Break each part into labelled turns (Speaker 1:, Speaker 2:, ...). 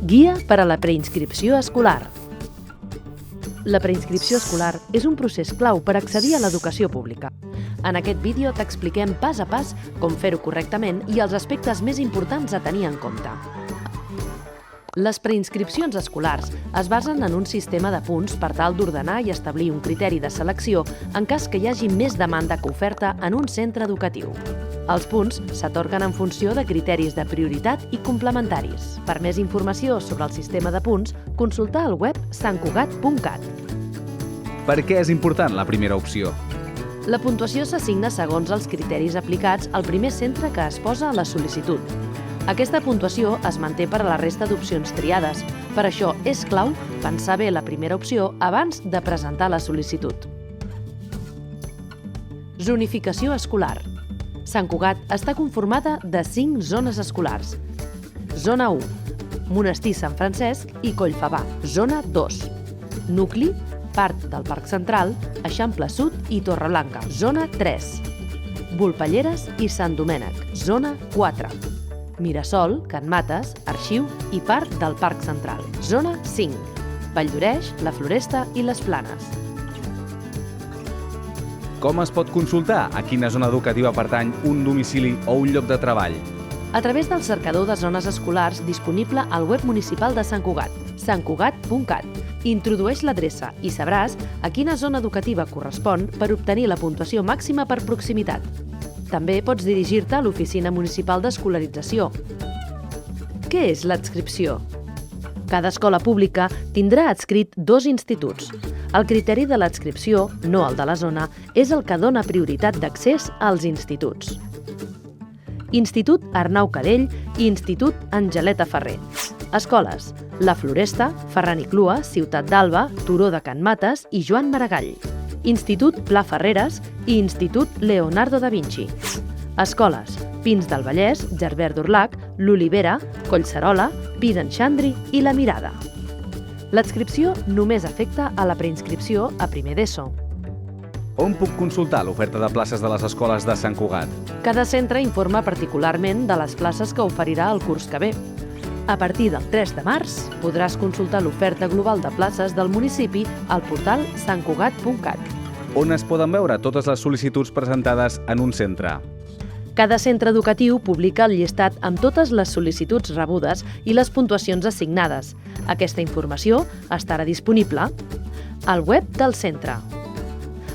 Speaker 1: Guia per a la preinscripció escolar. La preinscripció escolar és un procés clau per accedir a l'educació pública. En aquest vídeo t'expliquem pas a pas com fer-ho correctament i els aspectes més importants a tenir en compte. Les preinscripcions escolars es basen en un sistema de punts per tal d'ordenar i establir un criteri de selecció en cas que hi hagi més demanda que oferta en un centre educatiu. Els punts s'atorguen en funció de criteris de prioritat i complementaris. Per més informació sobre el sistema de punts, consulta el web santcugat.cat.
Speaker 2: Per què és important la primera opció?
Speaker 1: La puntuació s'assigna segons els criteris aplicats al primer centre que es posa a la sol·licitud. Aquesta puntuació es manté per a la resta d'opcions triades. Per això és clau pensar bé la primera opció abans de presentar la sol·licitud. Zonificació escolar. Sant Cugat està conformada de 5 zones escolars. Zona 1, Monestir Sant Francesc i Collfabà. Zona 2, Nucli, part del Parc Central, Eixample Sud i Torreblanca. Zona 3, Volpelleres i Sant Domènec. Zona 4, Mirasol, Can Mates, Arxiu i part del Parc Central. Zona 5, Valldoreix, La Floresta i Les Planes.
Speaker 2: Com es pot consultar a quina zona educativa pertany un domicili o un lloc de treball?
Speaker 1: A través del cercador de zones escolars disponible al web municipal de Sant Cugat, santcugat.cat. Introdueix l'adreça i sabràs a quina zona educativa correspon per obtenir la puntuació màxima per proximitat. També pots dirigir-te a l'Oficina Municipal d'Escolarització. Què és l'adscripció? Cada escola pública tindrà adscrit 2 instituts. El criteri de l'adscripció, no el de la zona, és el que dona prioritat d'accés als instituts. Institut Arnau Cadell i Institut Angeleta Ferrer. Escoles: La Floresta, Ferran i Clua, Ciutat d'Alba, Turó de Can Mates i Joan Maragall. Institut Pla Ferreres i Institut Leonardo da Vinci. Escoles: Pins del Vallès, Gerbert d'Urlac, l'Olivera, Collserola, Pi d'en Xandri i La Mirada. L'adscripció només afecta a la preinscripció a primer d'ESO.
Speaker 2: On puc consultar l'oferta de places de les escoles de Sant Cugat?
Speaker 1: Cada centre informa particularment de les places que oferirà el curs que ve. A partir del 3 de març podràs consultar l'oferta global de places del municipi al portal santcugat.cat.
Speaker 2: On es poden veure totes les sol·licituds presentades en un centre?
Speaker 1: Cada centre educatiu publica el llistat amb totes les sol·licituds rebudes i les puntuacions assignades. Aquesta informació estarà disponible al web del centre,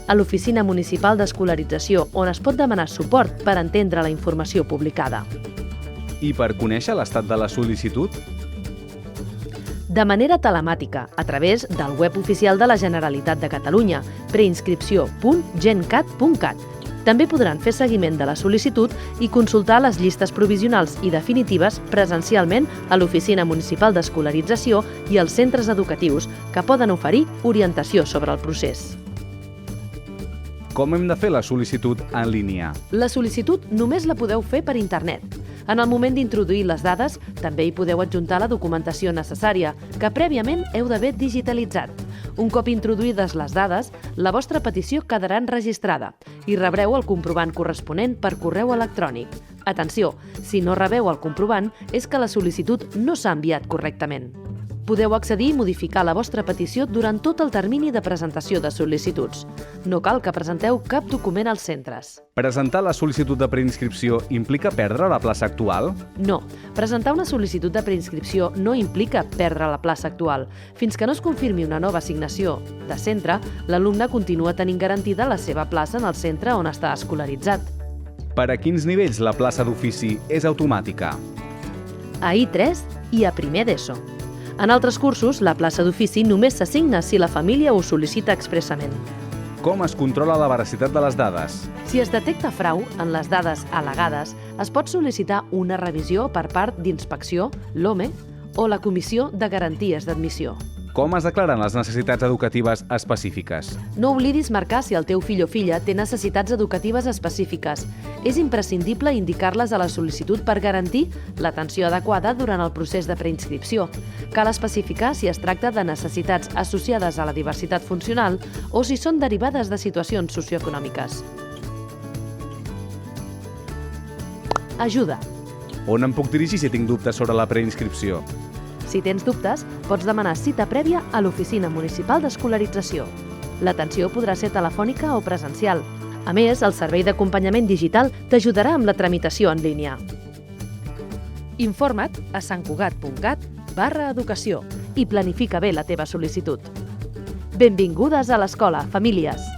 Speaker 1: a l'Oficina Municipal d'Escolarització, on es pot demanar suport per entendre la informació publicada.
Speaker 2: I per conèixer l'estat de la sol·licitud?
Speaker 1: De manera telemàtica, a través del web oficial de la Generalitat de Catalunya, preinscripció.gencat.cat. També podran fer seguiment de la sol·licitud i consultar les llistes provisionals i definitives presencialment a l'Oficina Municipal d'Escolarització i als centres educatius, que poden oferir orientació sobre el procés.
Speaker 2: Com hem de fer la sol·licitud en línia?
Speaker 1: La sol·licitud només la podeu fer per internet. En el moment d'introduir les dades, també hi podeu adjuntar la documentació necessària, que prèviament heu d'haver digitalitzat. Un cop introduïdes les dades, la vostra petició quedarà enregistrada i rebreu el comprovant corresponent per correu electrònic. Atenció, si no rebeu el comprovant, és que la sol·licitud no s'ha enviat correctament. Podeu accedir i modificar la vostra petició durant tot el termini de presentació de sol·licituds. No cal que presenteu cap document als centres.
Speaker 2: Presentar la sol·licitud de preinscripció implica perdre la plaça actual?
Speaker 1: No, presentar una sol·licitud de preinscripció no implica perdre la plaça actual. Fins que no es confirmi una nova assignació de centre, l'alumne continua tenint garantida la seva plaça en el centre on està escolaritzat.
Speaker 2: Per a quins nivells la plaça d'ofici és automàtica?
Speaker 1: A I3 i a primer d'ESO. En altres cursos, la plaça d'ofici només s'assigna si la família ho sol·licita expressament.
Speaker 2: Com es controla la veracitat de les dades?
Speaker 1: Si es detecta frau en les dades al·legades, es pot sol·licitar una revisió per part d'Inspecció, l'OME, o la Comissió de Garanties d'Admissió.
Speaker 2: Com es declaren les necessitats educatives específiques?
Speaker 1: No oblidis marcar si el teu fill o filla té necessitats educatives específiques. És imprescindible indicar-les a la sol·licitud per garantir l'atenció adequada durant el procés de preinscripció. Cal especificar si es tracta de necessitats associades a la diversitat funcional o si són derivades de situacions socioeconòmiques. Ajuda.
Speaker 2: On em puc dirigir si tinc dubtes sobre la preinscripció?
Speaker 1: Si tens dubtes, pots demanar cita prèvia a l'Oficina Municipal d'Escolarització. L'atenció podrà ser telefònica o presencial. A més, el servei d'acompanyament digital t'ajudarà amb la tramitació en línia. Informa't a santcugat.cat/educació i planifica bé la teva sol·licitud. Benvingudes a l'escola, famílies!